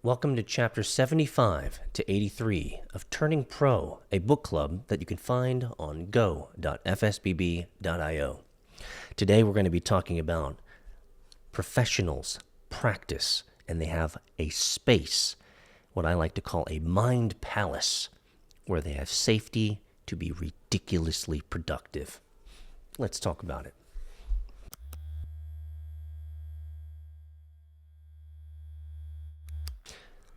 Welcome to Chapter 75 to 83 of Turning Pro, a book club that you can find on go.fsbb.io. Today we're going to be talking about professionals practice, and they have a space, what I like to call a mind palace, where they have safety to be ridiculously productive. Let's talk about it.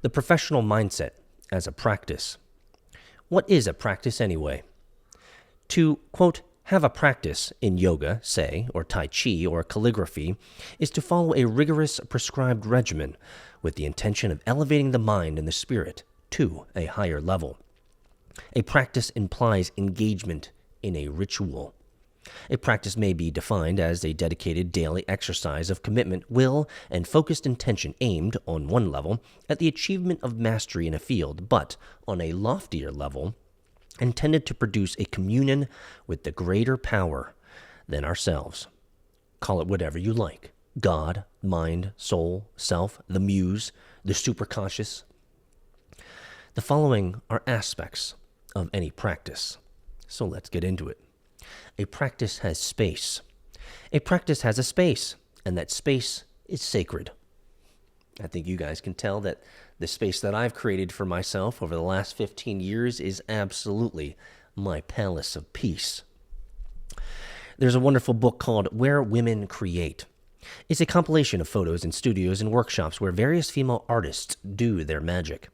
The professional mindset as a practice. What is a practice anyway? To, quote, have a practice in yoga, say, or tai chi, or calligraphy, is to follow a rigorous prescribed regimen with the intention of elevating the mind and the spirit to a higher level. A practice implies engagement in a ritual. A practice may be defined as a dedicated daily exercise of commitment, will, and focused intention aimed, on one level, at the achievement of mastery in a field, but, on a loftier level, intended to produce a communion with the greater power than ourselves. Call it whatever you like. God, mind, soul, self, the muse, the superconscious. The following are aspects of any practice. So let's get into it. A practice has space. A practice has a space, and that space is sacred. I think you guys can tell that the space that I've created for myself over the last 15 years is absolutely my palace of peace. There's a wonderful book called Where Women Create. It's a compilation of photos in studios and workshops where various female artists do their magic.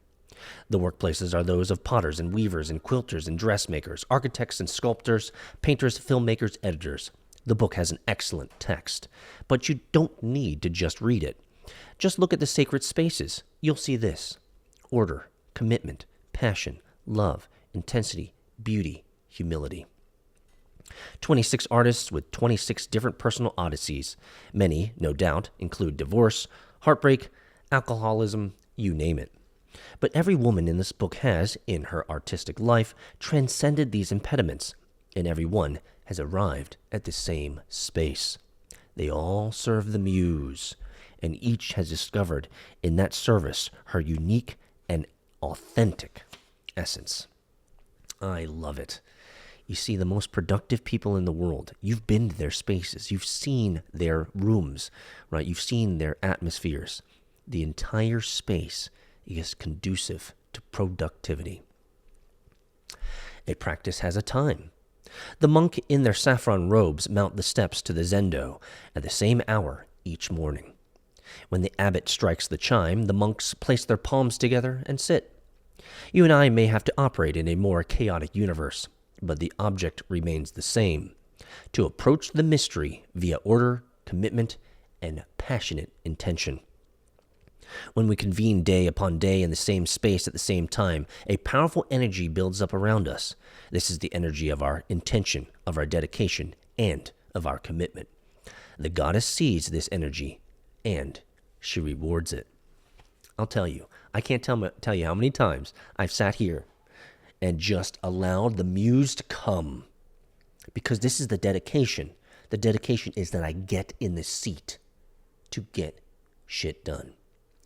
The workplaces are those of potters and weavers and quilters and dressmakers, architects and sculptors, painters, filmmakers, editors. The book has an excellent text, but you don't need to just read it. Just look at the sacred spaces. You'll see this: order, commitment, passion, love, intensity, beauty, humility. 26 artists with 26 different personal odysseys. Many, no doubt, include divorce, heartbreak, alcoholism, you name it. But every woman in this book has, in her artistic life, transcended these impediments, and every one has arrived at the same space. They all serve the muse, and each has discovered in that service her unique and authentic essence. I love it. You see, the most productive people in the world, you've been to their spaces, you've seen their rooms, right? You've seen their atmospheres. The entire space is conducive to productivity. A practice has a time. The monk in their saffron robes mount the steps to the zendo at the same hour each morning. When the abbot strikes the chime, the monks place their palms together and sit. You and I may have to operate in a more chaotic universe, but the object remains the same: to approach the mystery via order, commitment, and passionate intention. When we convene day upon day in the same space at the same time, a powerful energy builds up around us. This is the energy of our intention, of our dedication, and of our commitment. The goddess sees this energy, and she rewards it. I'll tell you, I can't tell you how many times I've sat here and just allowed the muse to come, because this is the dedication. The dedication is that I get in the seat to get shit done.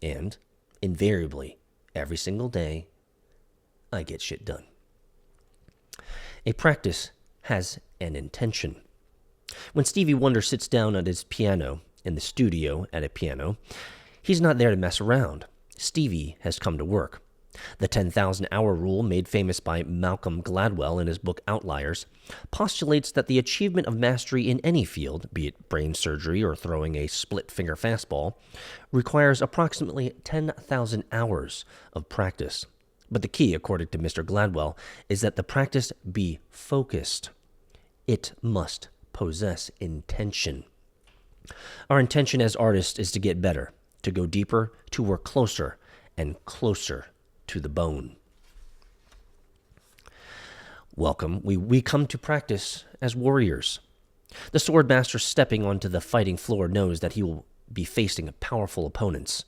And, invariably, every single day, I get shit done. A practice has an intention. When Stevie Wonder sits down at his piano, in the studio at a piano, he's not there to mess around. Stevie has come to work. The 10,000-hour rule, made famous by Malcolm Gladwell in his book Outliers, postulates that the achievement of mastery in any field, be it brain surgery or throwing a split-finger fastball, requires approximately 10,000 hours of practice. But the key, according to Mr. Gladwell, is that the practice be focused. It must possess intention. Our intention as artists is to get better, to go deeper, to work closer and closer to the bone. Welcome. We come to practice as warriors. The sword master stepping onto the fighting floor knows that he will be facing powerful opponents,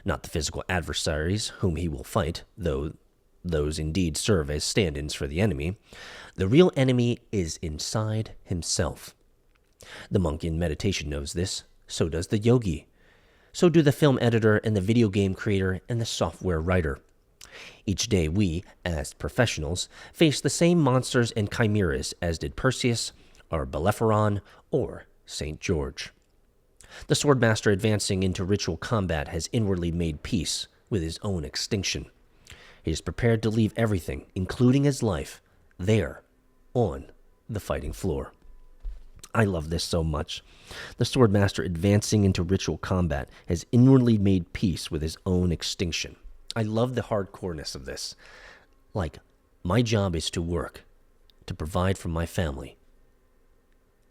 not the physical adversaries whom he will fight, though those indeed serve as stand-ins for the enemy. The real enemy is inside himself. The monk in meditation knows this, so does the yogi. So do the film editor and the video game creator and the software writer. Each day we, as professionals, face the same monsters and chimeras as did Perseus, or Bellerophon, or St. George. The swordmaster advancing into ritual combat has inwardly made peace with his own extinction. He is prepared to leave everything, including his life, there, on the fighting floor. I love this so much. The swordmaster advancing into ritual combat has inwardly made peace with his own extinction. I love the hardcoreness of this. Like, my job is to work, to provide for my family.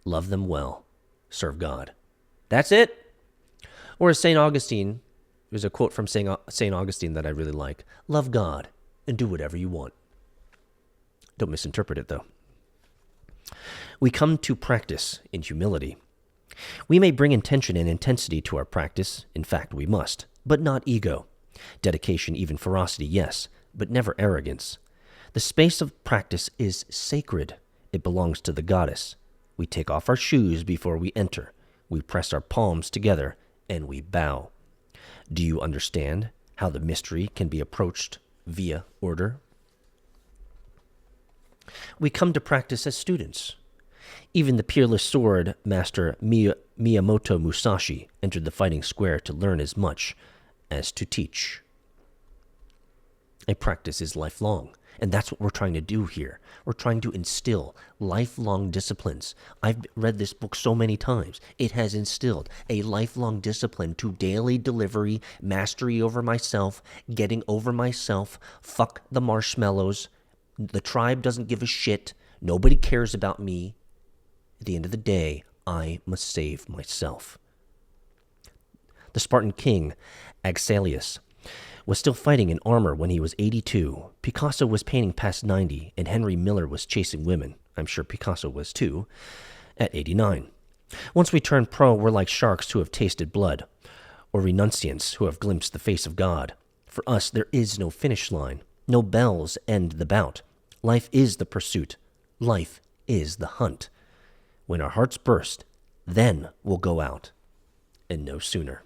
Love them well. Serve God. That's it. Or as St. Augustine, there's a quote from St. Augustine that I really like. Love God and do whatever you want. Don't misinterpret it, though. We come to practice in humility. We may bring intention and intensity to our practice. In fact, we must, but not ego. Dedication, even ferocity, yes, but never arrogance. The space of practice is sacred. It belongs to the goddess. We take off our shoes before we enter. We press our palms together, and we bow. Do you understand how the mystery can be approached via order? We come to practice as students. Even the peerless sword master Miyamoto Musashi entered the fighting square to learn as much as to teach. A practice is lifelong, and that's what we're trying to do here. We're trying to instill lifelong disciplines. I've read this book so many times. It has instilled a lifelong discipline to daily delivery, mastery over myself, getting over myself, fuck the marshmallows. The tribe doesn't give a shit. Nobody cares about me. At the end of the day, I must save myself. The Spartan king, Axalius, was still fighting in armor when he was 82. Picasso was painting past 90, and Henry Miller was chasing women. I'm sure Picasso was too, at 89. Once we turn pro, we're like sharks who have tasted blood, or renunciants who have glimpsed the face of God. For us, there is no finish line. No bells end the bout. Life is the pursuit. Life is the hunt. When our hearts burst, then we'll go out, and no sooner.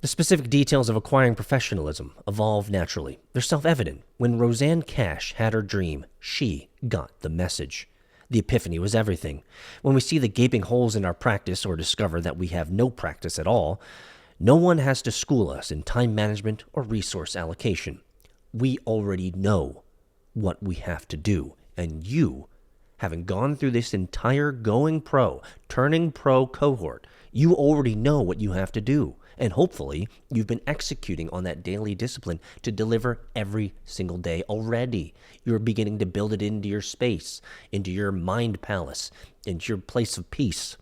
The specific details of acquiring professionalism evolve naturally. They're self-evident. When Roseanne Cash had her dream, she got the message. The epiphany was everything. When we see the gaping holes in our practice or discover that we have no practice at all, no one has to school us in time management or resource allocation. We already know what we have to do. And you, having gone through this entire going pro, turning pro cohort, you already know what you have to do. And hopefully, you've been executing on that daily discipline to deliver every single day already. You're beginning to build it into your space, into your mind palace, into your place of peace.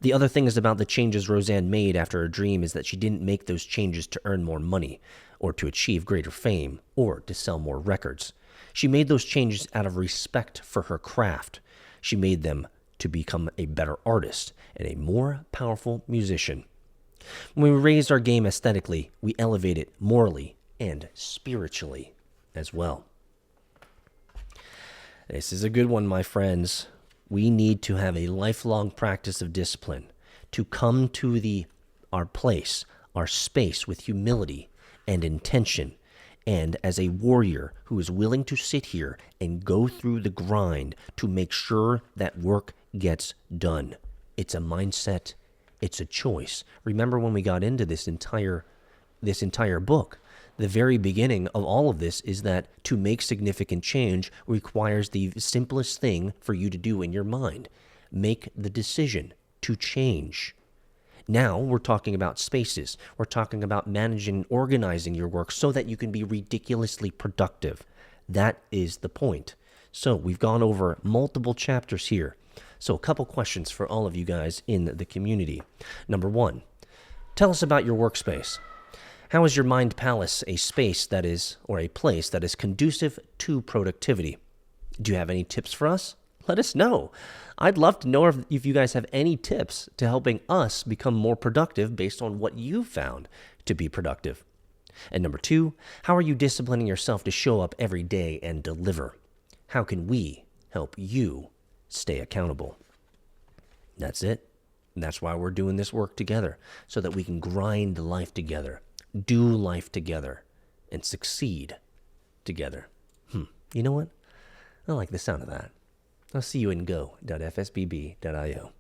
The other thing is about the changes Roseanne made after her dream is that she didn't make those changes to earn more money, or to achieve greater fame, or to sell more records. She made those changes out of respect for her craft. She made them to become a better artist and a more powerful musician. When we raised our game aesthetically, we elevate it morally and spiritually as well. This is a good one, my friends. We need to have a lifelong practice of discipline to come to our place, our space with humility and intention, and as a warrior who is willing to sit here and go through the grind to make sure that work gets done. It's a mindset. It's a choice. Remember when we got into this entire book, the very beginning of all of this is that to make significant change requires the simplest thing for you to do in your mind. Make the decision to change. Now we're talking about spaces. We're talking about managing and organizing your work so that you can be ridiculously productive. That is the point. So we've gone over multiple chapters here. So a couple questions for all of you guys in the community. Number one, tell us about your workspace. How is your mind palace a space that is, or a place that is conducive to productivity? Do you have any tips for us? Let us know. I'd love to know if you guys have any tips to helping us become more productive based on what you found to be productive. And number two, how are you disciplining yourself to show up every day and deliver? How can we help you stay accountable? That's it. And that's why we're doing this work together, so that we can grind life together, do life together, and succeed together. You know what? I like the sound of that. I'll see you in go.fsbb.io.